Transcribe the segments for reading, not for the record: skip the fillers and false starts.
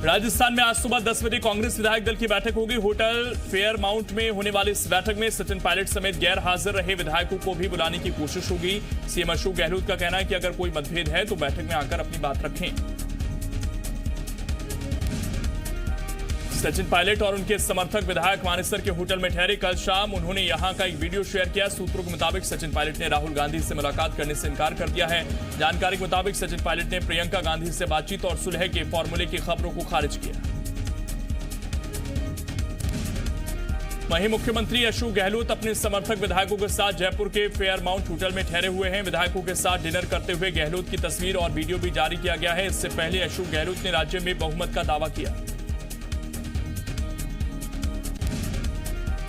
राजस्थान में आज सुबह 10 बजे कांग्रेस विधायक दल की बैठक होगी। होटल फेयर माउंट में होने वाली इस बैठक में सचिन पायलट समेत गैर हाजिर रहे विधायकों को भी बुलाने की कोशिश होगी। सीएम अशोक गहलोत का कहना है कि अगर कोई मतभेद है तो बैठक में आकर अपनी बात रखें। सचिन पायलट और उनके समर्थक विधायक मानेसर के होटल में ठहरे। कल शाम उन्होंने यहां का एक वीडियो शेयर किया। सूत्रों के मुताबिक सचिन पायलट ने राहुल गांधी से मुलाकात करने से इनकार कर दिया है। जानकारी के मुताबिक सचिन पायलट ने प्रियंका गांधी से बातचीत और सुलह के फॉर्मूले की खबरों को खारिज किया। वहीं मुख्यमंत्री अशोक गहलोत अपने समर्थक विधायकों के साथ जयपुर के फेयर माउंट होटल में ठहरे हुए हैं। विधायकों के साथ डिनर करते हुए गहलोत की तस्वीर और वीडियो भी जारी किया गया है। इससे पहले अशोक गहलोत ने राज्य में बहुमत का दावा किया।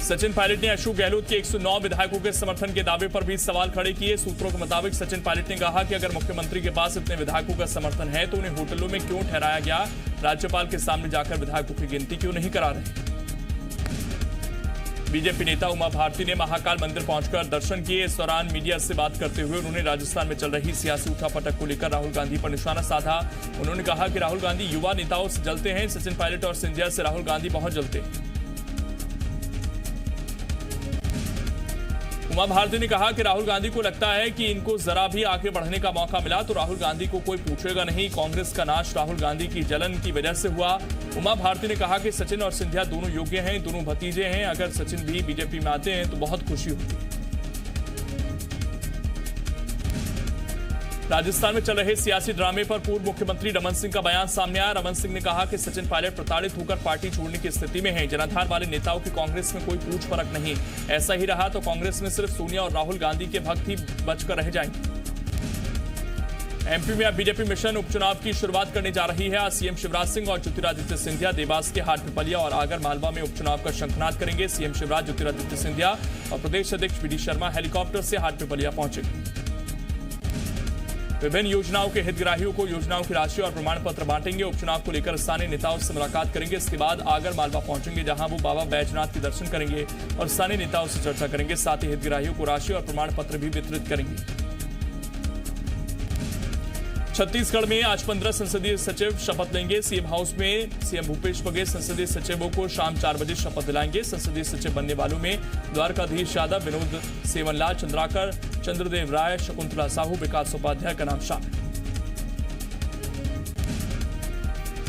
सचिन पायलट ने अशोक गहलोत के 109 विधायकों के समर्थन के दावे पर भी सवाल खड़े किए। सूत्रों के मुताबिक सचिन पायलट ने कहा कि अगर मुख्यमंत्री के पास इतने विधायकों का समर्थन है तो उन्हें होटलों में क्यों ठहराया गया, राज्यपाल के सामने जाकर विधायकों की गिनती क्यों नहीं करा रहे। बीजेपी नेता उमा भारती ने महाकाल मंदिर पहुंचकर दर्शन किए। इस दौरान मीडिया से बात करते हुए उन्होंने राजस्थान में चल रही सियासी उठापटक को लेकर राहुल गांधी पर निशाना साधा। उन्होंने कहा कि राहुल गांधी युवा नेताओं से जलते हैं। सचिन पायलट और सिंधिया से राहुल गांधी बहुत जलते हैं। उमा भारती ने कहा कि राहुल गांधी को लगता है कि इनको जरा भी आगे बढ़ने का मौका मिला तो राहुल गांधी को कोई पूछेगा नहीं। कांग्रेस का नाश राहुल गांधी की जलन की वजह से हुआ। उमा भारती ने कहा कि सचिन और सिंधिया दोनों योग्य हैं, दोनों भतीजे हैं। अगर सचिन भी बीजेपी में आते हैं तो बहुत खुशी होगी। राजस्थान में चल रहे सियासी ड्रामे पर पूर्व मुख्यमंत्री रमन सिंह का बयान सामने आया। रमन सिंह ने कहा कि सचिन पायलट प्रताड़ित होकर पार्टी छोड़ने की स्थिति में हैं। जनाधार वाले नेताओं की कांग्रेस में कोई पूछ परख नहीं। ऐसा ही रहा तो कांग्रेस में सिर्फ सोनिया और राहुल गांधी के भक्त ही बचकर रह जाएंगे। एमपी में अब बीजेपी मिशन उपचुनाव की शुरुआत करने जा रही है। आज सीएम शिवराज सिंह और ज्योतिरादित्य सिंधिया देवास के हाटपिपलिया और आगर मालवा में उपचुनाव का शंखनाद करेंगे। सीएम शिवराज, ज्योतिरादित्य सिंधिया और प्रदेश अध्यक्ष वीडी शर्मा हेलीकॉप्टर से हाटपिपलिया पहुंचेंगे। विभिन्न योजनाओं के हितग्राहियों को योजनाओं की राशि और प्रमाण पत्र बांटेंगे। उपचुनाव को लेकर स्थानीय नेताओं से मुलाकात करेंगे। इसके बाद आगर मालवा पहुंचेंगे, जहां वो बाबा बैजनाथ के दर्शन करेंगे और स्थानीय नेताओं से चर्चा करेंगे। साथ ही हितग्राहियों को राशि और प्रमाण पत्र भी वितरित करेंगे। छत्तीसगढ़ में आज 15 संसदीय सचिव शपथ लेंगे। सीएम हाउस में सीएम भूपेश बघेल संसदीय सचिवों को शाम 4 बजे शपथ दिलाएंगे। संसदीय सचिव बनने वालों में द्वारकाधीश यादव, विनोद सेवनलाल चंद्राकर, चंद्रदेव राय, शकुंतला साहू, विकास उपाध्याय का नाम शामिल।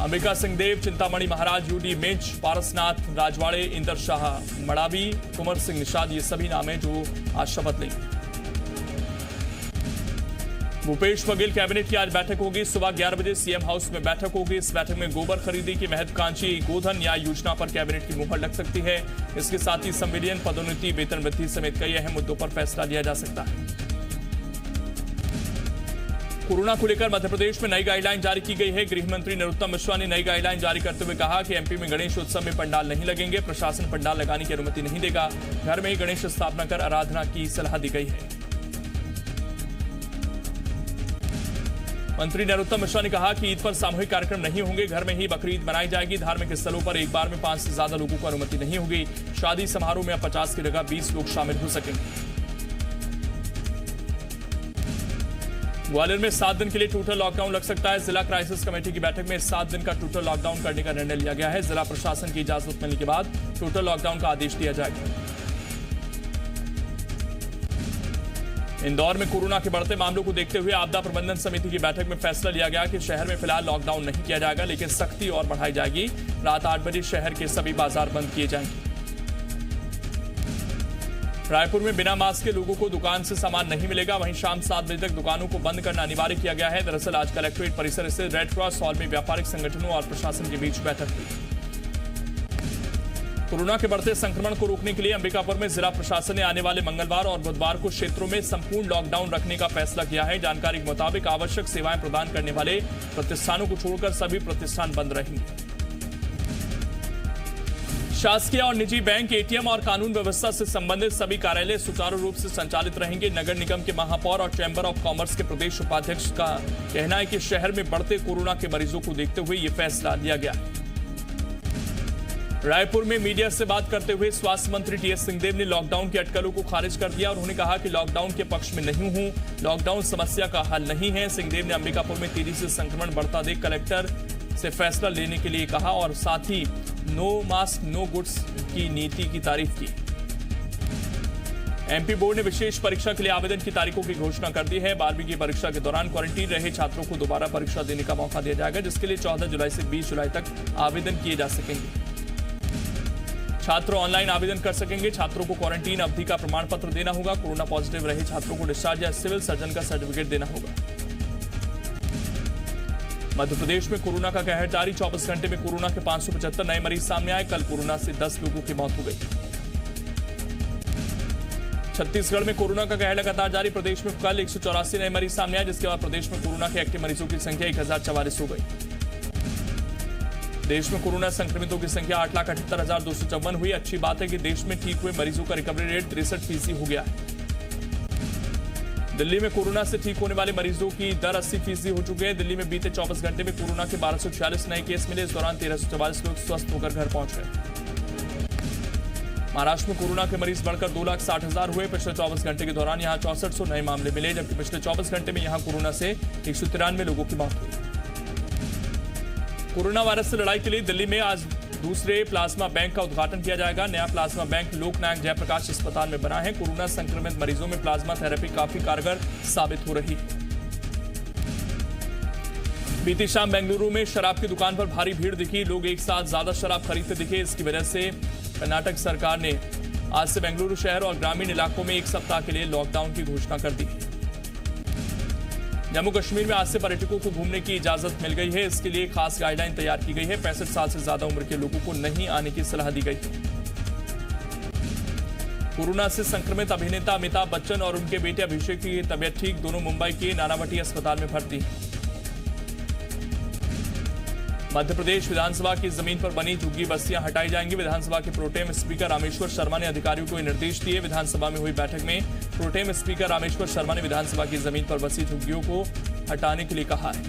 अंबिका सिंहदेव, चिंतामणि महाराज, यूडी मिंच, पारसनाथ राजवाड़े, इंदर शाह मड़ावी, कुंवर सिंह निषाद, ये सभी नाम हैं जो आज शपथ लेंगे। भूपेश बघेल कैबिनेट की आज बैठक होगी। सुबह 11 बजे सीएम हाउस में बैठक होगी। इस बैठक में गोबर खरीदी की महत्वाकांक्षी गोधन न्याय योजना पर कैबिनेट की मुहर लग सकती है। इसके साथ ही संविलियन, पदोन्नति, वेतन वृद्धि समेत कई अहम मुद्दों पर फैसला लिया जा सकता है। कोरोना को लेकर मध्य प्रदेश में नई गाइडलाइन जारी की गई है। गृह मंत्री नरोत्तम मिश्रा ने नई गाइडलाइन जारी करते हुए कहा कि एमपी में गणेश उत्सव में पंडाल नहीं लगेंगे। प्रशासन पंडाल लगाने की अनुमति नहीं देगा। घर में ही गणेश स्थापना कर आराधना की सलाह दी गई है। मंत्री नरोत्तम मिश्रा ने कहा कि ईद पर सामूहिक कार्यक्रम नहीं होंगे। घर में ही बकरीद मनाई जाएगी। धार्मिक स्थलों पर एक बार में 5 से ज्यादा लोगों को अनुमति नहीं होगी। शादी समारोह में अब 50 की जगह 20 लोग शामिल हो सकेंगे। ग्वालियर में 7 दिन के लिए टोटल लॉकडाउन लग सकता है। जिला क्राइसिस कमेटी की बैठक में 7 दिन का टोटल लॉकडाउन करने का निर्णय लिया गया है। जिला प्रशासन की इजाजत मिलने के बाद टोटल लॉकडाउन का आदेश दिया जाएगा। इंदौर में कोरोना के बढ़ते मामलों को देखते हुए आपदा प्रबंधन समिति की बैठक में फैसला लिया गया कि शहर में फिलहाल लॉकडाउन नहीं किया जाएगा, लेकिन सख्ती और बढ़ाई जाएगी। रात 8 बजे शहर के सभी बाजार बंद किए जाएंगे। रायपुर में बिना मास्क के लोगों को दुकान से सामान नहीं मिलेगा। वहीं शाम 7 बजे तक दुकानों को बंद करना अनिवार्य किया गया है। दरअसल आज कलेक्ट्रेट परिसर स्थित रेड क्रॉस हॉल में व्यापारिक संगठनों और प्रशासन के बीच बैठक हुई। कोरोना के बढ़ते संक्रमण को रोकने के लिए अंबिकापुर में जिला प्रशासन ने आने वाले मंगलवार और बुधवार को क्षेत्रों में संपूर्ण लॉकडाउन रखने का फैसला किया है। जानकारी के मुताबिक आवश्यक सेवाएं प्रदान करने वाले प्रतिष्ठानों को छोड़कर सभी प्रतिष्ठान बंद रहेंगे। शासकीय और निजी बैंक, एटीएम और कानून व्यवस्था से संबंधित सभी कार्यालय सुचारू रूप से संचालित रहेंगे। नगर निगम के महापौर और चैंबर ऑफ कॉमर्स के प्रदेश उपाध्यक्ष का कहना है कि शहर में बढ़ते कोरोना के मरीजों को देखते हुए यह फैसला लिया गया है। रायपुर में मीडिया से बात करते हुए स्वास्थ्य मंत्री टीएस सिंहदेव ने लॉकडाउन की अटकलों को खारिज कर दिया और उन्होंने कहा कि लॉकडाउन के पक्ष में नहीं हूं। लॉकडाउन समस्या का हल नहीं है। सिंहदेव ने अंबिकापुर में तेजी से संक्रमण बढ़ता देख कलेक्टर से फैसला लेने के लिए कहा और साथ ही नो मास्क नो गुड्स की नीति की तारीफ की। एमपी बोर्ड ने विशेष परीक्षा के लिए आवेदन की तारीखों की घोषणा कर दी है। 12वीं की परीक्षा के दौरान क्वारंटीन रहे छात्रों को दोबारा परीक्षा देने का मौका दिया जाएगा, जिसके लिए 14 जुलाई से 20 जुलाई तक आवेदन किए जा सकेंगे। छात्र ऑनलाइन आवेदन कर सकेंगे। छात्रों को क्वारंटीन अवधि का प्रमाण पत्र देना होगा। कोरोना पॉजिटिव रहे छात्रों को डिस्चार्ज या सिविल सर्जन का सर्टिफिकेट देना होगा। मध्य प्रदेश में कोरोना का कहर जारी। 24 घंटे में कोरोना के 575 नए मरीज सामने आए। कल कोरोना से 10 लोगों की मौत हो गई। छत्तीसगढ़ में कोरोना का कहर लगातार जारी। प्रदेश में कल 184 नए मरीज सामने आए, जिसके बाद प्रदेश में कोरोना के एक्टिव मरीजों की संख्या 1044 हो गई। देश में कोरोना संक्रमितों की संख्या 8,78,254 हुई। अच्छी बात है कि देश में ठीक हुए मरीजों का रिकवरी रेट 63% हो गया है। दिल्ली में कोरोना से ठीक होने वाले मरीजों की दर 80% हो चुकी है। दिल्ली में बीते 24 घंटे में कोरोना के 1246 नए केस मिले। इस दौरान 1344 लोग स्वस्थ होकर घर पहुंच गए। महाराष्ट्र में कोरोना के मरीज बढ़कर 2,60,000 हुए। पिछले 24 घंटे के दौरान यहां 6400 नए मामले मिले, जबकि पिछले 24 घंटे में यहां कोरोना से 193 लोगों की मौत हुई। कोरोना वायरस से लड़ाई के लिए दिल्ली में आज दूसरे प्लाज्मा बैंक का उद्घाटन किया जाएगा। नया प्लाज्मा बैंक लोकनायक जयप्रकाश अस्पताल में बना है। कोरोना संक्रमित मरीजों में प्लाज्मा थेरेपी काफी कारगर साबित हो रही है। बीती शाम बेंगलुरु में शराब की दुकान पर भारी भीड़ दिखी। लोग एक साथ ज्यादा शराब खरीदते दिखे। इसकी वजह से कर्नाटक सरकार ने आज से बेंगलुरु शहर और ग्रामीण इलाकों में 1 सप्ताह के लिए लॉकडाउन की घोषणा कर दी है। जम्मू कश्मीर में आज से पर्यटकों को घूमने की इजाजत मिल गई है। इसके लिए खास गाइडलाइन तैयार की गई है। 65 साल से ज्यादा उम्र के लोगों को नहीं आने की सलाह दी गई है। कोरोना से संक्रमित अभिनेता अमिताभ बच्चन और उनके बेटे अभिषेक की तबियत ठीक। दोनों मुंबई के नानावटी अस्पताल में भर्ती हैं। मध्य प्रदेश विधानसभा की जमीन पर बनी झुग्गी बस्तियां हटाई जाएंगी। विधानसभा के प्रोटेम स्पीकर रामेश्वर शर्मा ने अधिकारियों को निर्देश दिए। विधानसभा में हुई बैठक में प्रोटेम स्पीकर रामेश्वर शर्मा ने विधानसभा की जमीन पर बसी झुग्गियों को हटाने के लिए कहा है।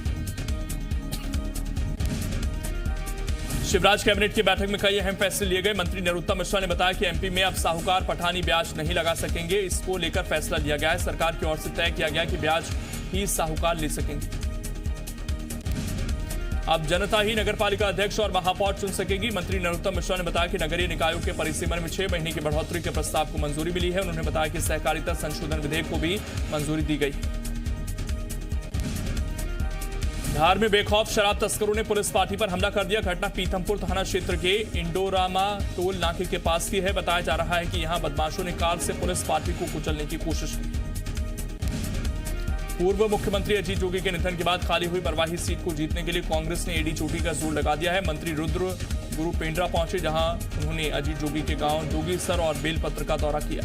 शिवराज कैबिनेट की बैठक में कई अहम फैसले लिए गए। मंत्री नरोत्तम मिश्रा ने बताया कि एमपी में अब साहूकार पठानी ब्याज नहीं लगा सकेंगे। इसको लेकर फैसला लिया गया है। सरकार की ओर से तय किया गया कि ब्याज ही साहूकार ले सकेंगे। अब जनता ही नगरपालिका अध्यक्ष और महापौर चुन सकेगी। मंत्री नरोत्तम मिश्रा ने बताया कि नगरीय निकायों के परिसीमन में 6 महीने की बढ़ोतरी के प्रस्ताव को मंजूरी मिली है। उन्होंने बताया कि सहकारिता संशोधन विधेयक को भी मंजूरी दी गई। धार में बेखौफ शराब तस्करों ने पुलिस पार्टी पर हमला कर दिया। घटना पीथमपुर थाना क्षेत्र के इंडोरामा टोल नाके के पास की है। बताया जा रहा है कि यहां बदमाशों ने कार से पुलिस पार्टी को कुचलने की कोशिश की। पूर्व मुख्यमंत्री अजीत जोगी के निधन के बाद खाली हुई बरवाही सीट को जीतने के लिए कांग्रेस ने एडी चोटी का जोर लगा दिया है। मंत्री रुद्र गुरु पेंड्रा पहुंचे, जहां उन्होंने अजीत जोगी के गांव जोगीसर और बेलपत्र का दौरा किया।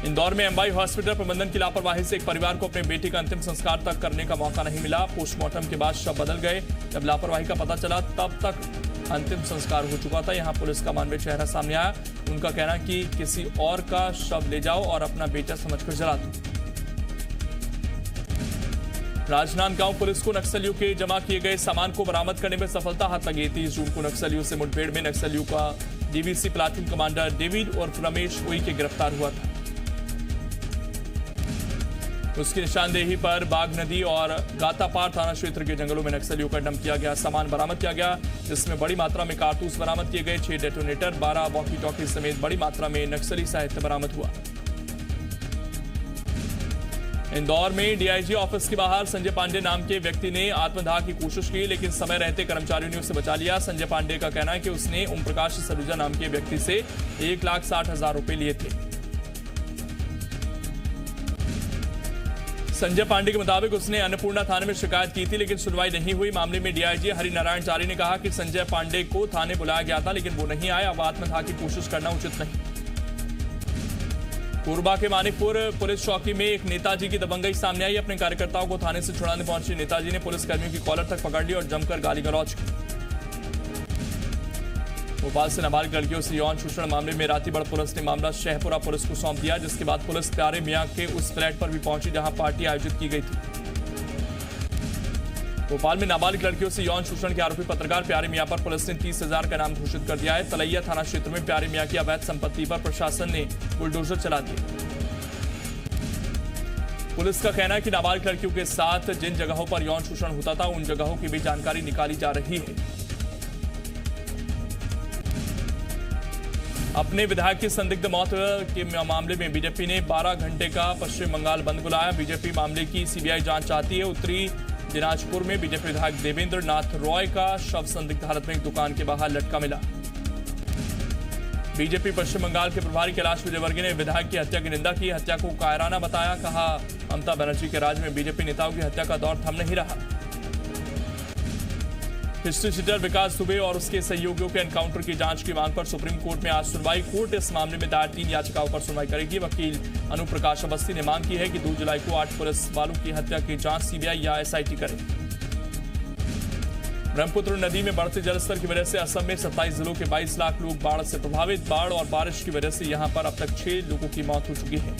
इंदौर में एमवाई हॉस्पिटल प्रबंधन की लापरवाही से एक परिवार को अपने बेटे का अंतिम संस्कार तक करने का मौका नहीं मिला। पोस्टमार्टम के बाद शव बदल गए। जब लापरवाही का पता चला तब तक अंतिम संस्कार हो चुका था। यहां पुलिस का मानवीय चेहरा सामने आया। उनका कहना कि किसी और का शव ले जाओ और अपना बेटा समझकर जला दो। राजनांदगांव पुलिस को नक्सलियों के जमा किए गए सामान को बरामद करने में सफलता हाथ लगी। 30 जून को नक्सलियों से मुठभेड़ में नक्सलियों का डीवीसी प्लाटून कमांडर डेविड और रमेश ओई के गिरफ्तार हुआ था। उसकी निशानदेही पर बाघ नदी और गातापार थाना क्षेत्र के जंगलों में नक्सलियों का डंप किया गया सामान बरामद किया गया, जिसमें बड़ी मात्रा में कारतूस बरामद किए गए। 6 डेटोनेटर, 12 वॉकी टॉकी समेत बड़ी मात्रा में नक्सली साहित्य बरामद हुआ। इंदौर में डीआईजी ऑफिस के बाहर संजय पांडे नाम के व्यक्ति ने आत्मदाह की कोशिश की, लेकिन समय रहते कर्मचारियों ने उसे बचा लिया। संजय पांडे का कहना है कि उसने ओम प्रकाश सलूजा नाम के व्यक्ति से 1,60,000 रुपए लिए थे। संजय पांडे के मुताबिक उसने अन्नपूर्णा थाने में शिकायत की थी, लेकिन सुनवाई नहीं हुई। मामले में डीआईजी हरिनारायण चारी ने कहा कि संजय पांडे को थाने बुलाया गया था, लेकिन वो नहीं आए। अब आत्मदाह की कोशिश करना उचित नहीं। कोरबा के मानिकपुर पुलिस चौकी में एक नेताजी की दबंगई सामने आई। अपने कार्यकर्ताओं को थाने से छुड़ाने पहुंचे नेताजी ने पुलिसकर्मियों की कॉलर तक पकड़ ली और जमकर गाली गलौज की। भोपाल से नाबालिग लड़कियों से यौन शोषण मामले में रातीबड़ पुलिस ने मामला शहपुरा पुलिस को सौंप दिया, जिसके बाद पुलिस प्यारे मियां के उस फ्लैट पर भी पहुंची जहां पार्टी आयोजित की गई थी। भोपाल में नाबालिग लड़कियों से यौन शोषण के आरोपी पत्रकार प्यारे मियां पर पुलिस ने 30,000 का इनाम घोषित कर दिया है। तलैया थाना क्षेत्र में प्यारे मियां की अवैध संपत्ति पर प्रशासन ने बुलडोजर चला दिया। पुलिस का कहना है कि नाबालिग लड़कियों के साथ जिन जगहों पर यौन शोषण होता था उन जगहों की भी जानकारी निकाली जा रही है। अपने विधायक की संदिग्ध मौत के मामले में बीजेपी ने 12 घंटे का पश्चिम बंगाल बंद बुलाया। बीजेपी मामले की सीबीआई जांच चाहती है। उत्तरी दिनाजपुर में बीजेपी विधायक देवेंद्र नाथ रॉय का शव संदिग्ध हालत में एक दुकान के बाहर लटका मिला। बीजेपी पश्चिम बंगाल के प्रभारी कैलाश विजयवर्गीय ने विधायक की हत्या की निंदा की। हत्या को कायराना बताया। कहा, ममता बनर्जी के राज में बीजेपी नेताओं की हत्या का दौर थम नहीं रहा। हिस्ट्री शीटर विकास दुबे और उसके सहयोगियों के एनकाउंटर की जांच की मांग पर सुप्रीम कोर्ट में आज सुनवाई। कोर्ट इस मामले में दायर 3 याचिकाओं पर सुनवाई करेगी। वकील अनुप्रकाश अवस्थी ने मांग की है कि 2 जुलाई को 8 पुलिस वालों की हत्या की जांच सीबीआई या एसआईटी करे। ब्रह्मपुत्र नदी में बढ़ते जलस्तर की वजह से असम में 27 जिलों के 22 लाख लोग बाढ़ से प्रभावित। बाढ़ और बारिश की वजह से यहां पर अब तक 6 लोगों की मौत हो चुकी है।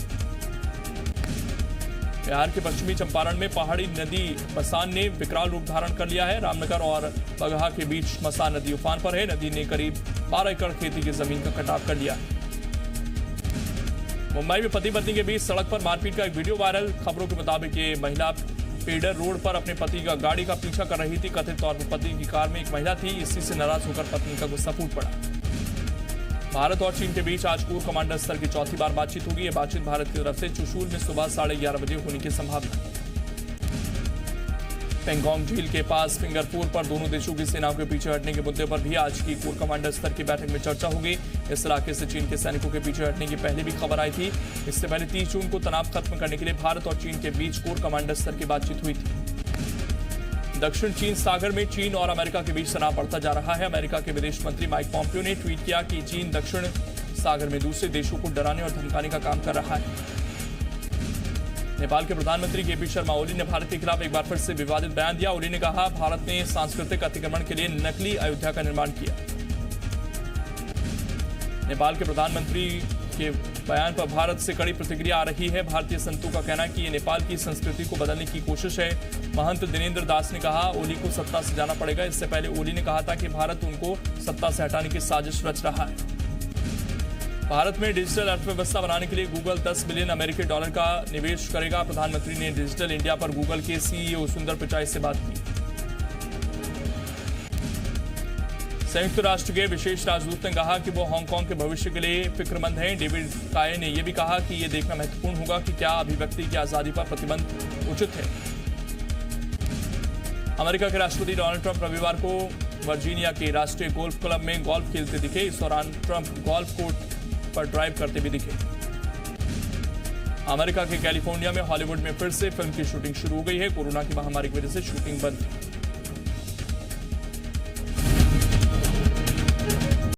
बिहार के पश्चिमी चंपारण में पहाड़ी नदी मसान ने विकराल रूप धारण कर लिया है। रामनगर और बगहा के बीच मसान नदी उफान पर है। नदी ने करीब 12 एकड़ खेती की जमीन का कटाव कर लिया। मुंबई में पति पत्नी के बीच सड़क पर मारपीट का एक वीडियो वायरल। खबरों के मुताबिक ये महिला पेडर रोड पर अपने पति का गाड़ी का पीछा कर रही थी। कथित तौर पर पति की कार में एक महिला थी। इसी से नाराज होकर पत्नी का गुस्सा फूट पड़ा। भारत और चीन के बीच आज कोर कमांडर स्तर की चौथी बार बातचीत होगी। यह बातचीत भारत की तरफ से चुशूल में सुबह 11:30 बजे होने की संभावना। पेंगोंग झील के पास फिंगर 4 पर दोनों देशों की सेनाओं के पीछे हटने के मुद्दे पर भी आज की कोर कमांडर स्तर की बैठक में चर्चा होगी। इस इलाके से चीन के सैनिकों के पीछे हटने की पहले भी खबर आई थी। इससे पहले 30 जून को तनाव खत्म करने के लिए भारत और चीन के बीच कोर कमांडर स्तर की बातचीत हुई थी। दक्षिण चीन सागर में चीन और अमेरिका के बीच तनाव बढ़ता जा रहा है। अमेरिका के विदेश मंत्री माइक पॉम्पियो ने ट्वीट किया कि चीन दक्षिण सागर में दूसरे देशों को डराने और धमकाने का काम कर रहा है। नेपाल के प्रधानमंत्री केपी शर्मा ओली ने भारत के खिलाफ एक बार फिर से विवादित बयान दिया। ओली ने कहा, भारत ने सांस्कृतिक अतिक्रमण के लिए नकली अयोध्या का निर्माण किया। नेपाल के प्रधानमंत्री के बयान पर भारत से कड़ी प्रतिक्रिया आ रही है। भारतीय संतों का कहना है कि ये नेपाल की संस्कृति को बदलने की कोशिश है। महंत दिनेंद्र दास ने कहा, ओली को सत्ता से जाना पड़ेगा। इससे पहले ओली ने कहा था कि भारत उनको सत्ता से हटाने की साजिश रच रहा है। भारत में डिजिटल अर्थव्यवस्था बनाने के लिए गूगल 10 बिलियन अमेरिकी डॉलर का निवेश करेगा। प्रधानमंत्री ने डिजिटल इंडिया पर गूगल के सीईओ सुंदर पिचाई से बात की। संयुक्त राष्ट्र के विशेष राजदूत ने कहा कि वो हांगकांग के भविष्य के लिए फिक्रमंद हैं। डेविड काय ने यह भी कहा कि यह देखना महत्वपूर्ण होगा कि क्या अभिव्यक्ति की आजादी पर प्रतिबंध उचित है। अमेरिका के राष्ट्रपति डोनाल्ड ट्रंप रविवार को वर्जीनिया के राष्ट्रीय गोल्फ क्लब में गोल्फ खेलते दिखे। इस दौरान ट्रंप गोल्फ कोर्ट पर ड्राइव करते भी दिखे। अमेरिका के कैलिफोर्निया में हॉलीवुड में फिर से फिल्म की शूटिंग शुरू हो गई है। कोरोना की महामारी की वजह से शूटिंग बंद थी।